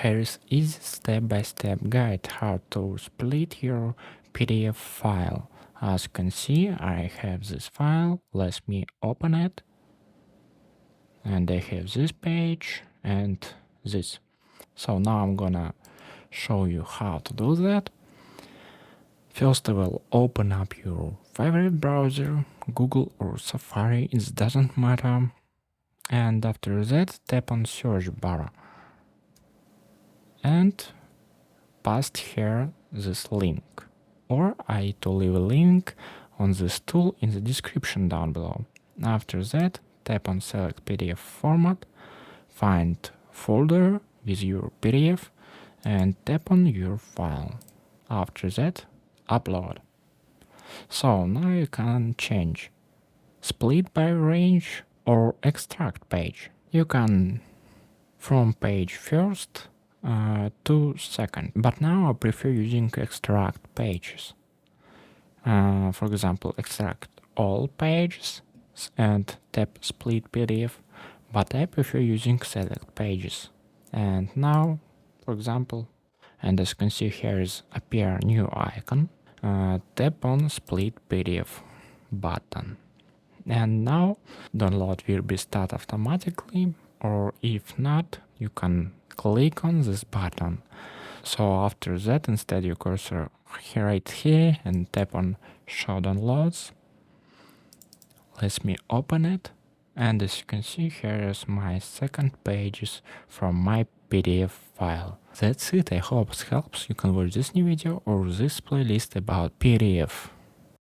Here is easy step-by-step guide how to split your PDF file. As you can see, I have this file. Let me open it. And I have this page and this. So now I'm gonna show you how to do that. First of all, open up your favorite browser, Google or Safari, it doesn't matter. And after that, tap on search bar and paste here this link. Or I to leave a link on this tool in the description down below. After that, tap on select PDF format, find folder with your PDF and tap on your file. After that, upload. So now you can change split by range or extract page. You can from page first to second, but now I prefer using extract pages. For example, extract all pages and tap split PDF, but I prefer using select pages. And now, for example, and as you can see here is appear new icon, tap on split PDF button. And now download will be start automatically, or if not, you can click on this button. So after that, instead your cursor right here and tap on show downloads. Let me open it. And as you can see, here is my second pages from my PDF file. That's it. I hope it helps. You can watch this new video or this playlist about PDF.